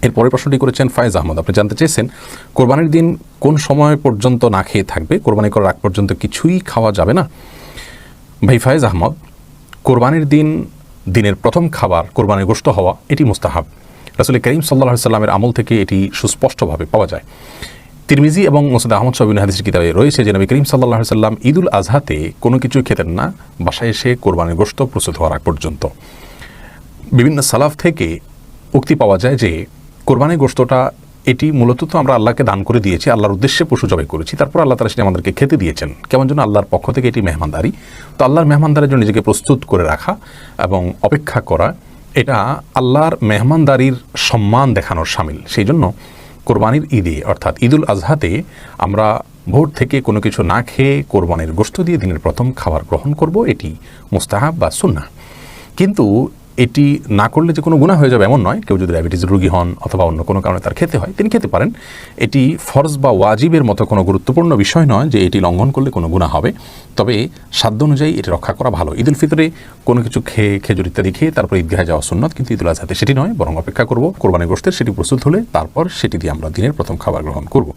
এরপরে প্রশ্নটি করেছেন ফায়েজ আহমদ। আপনি জানতে চেয়েছেন কোরবানির দিন কোন সময় পর্যন্ত না খেয়ে থাকবে, কোরবানি করার আগ পর্যন্ত কিছুই খাওয়া যাবে না? ভাই ফায়েজ আহমদ, কোরবানির দিন দিনের প্রথম খাবার কোরবানির গোশত হওয়া এটি মুস্তাহাব। রাসূল করিম সাল্লাল্লাহু আলাইহি সাল্লামের আমল থেকে এটি সুস্পষ্টভাবে পাওয়া যায়। তিরমিজি এবং মুসনাদ আহমদ সহ বিভিন্ন হাদিসের কিতাবে রয়েছে যে নবী করিম সাল্লাল্লাহু আলাইহি সাল্লাম ঈদুল আজহাতে কোনো কিছু খেতেন না বাসায় এসে কোরবানির গোশত প্রস্তুত হওয়ার আগ পর্যন্ত। বিভিন্ন সালাফ থেকে উক্তি পাওয়া যায় যে কোরবানির গোশতটা এটি মূলত তো আমরা আল্লাহকে দান করে দিয়েছি, আল্লাহর উদ্দেশ্যে পশু জবাই করেছি, তারপর আল্লাহ তাআলা সেটা আমাদেরকে খেতে দিয়েছেন। কেমন যেন আল্লাহর পক্ষ থেকে এটি মেহমানদারি। তো আল্লাহর মেহমানদারির জন্য নিজেকে প্রস্তুত করে রাখা এবং অপেক্ষা করা, এটা আল্লাহর মেহমানদারির সম্মান দেখানোর শামিল। সেই জন্য কোরবানির ঈদে অর্থাৎ ঈদুল আজহাতে আমরা ভোর থেকে কোনো কিছু না খেয়ে কোরবানির গোশত দিয়ে দিনের প্রথম খাবার গ্রহণ করব, এটি মুস্তাহাব বা সুন্নাহ। কিন্তু এটি না করলে যে কোনো গুনাহ হয়ে যাবে এমন নয়। কেউ যদি ডায়াবেটিসের রোগী হন অথবা অন্য কোনো কারণে তার খেতে হয়, তিনি খেতে পারেন। এটি ফরজ বা ওয়াজিবের মতো কোনো গুরুত্বপূর্ণ বিষয় নয় যে এটি লঙ্ঘন করলে কোনো গুনাহ হবে। তবে সাধ্য অনুযায়ী এটি রক্ষা করা ভালো। ঈদুল ফিতরে কোনো কিছু খেয়ে খেজুর ইত্যাদি খেয়ে তারপর ঈদগাহে যাওয়া সুন্নত, কিন্তু ঈদুল আজহাতে সেটি নয়, বরং অপেক্ষা করব কোরবানির গোশতের সেটি প্রস্তুত হলে তারপর সেটি দিয়ে আমরা দিনের প্রথম খাবার গ্রহণ করব।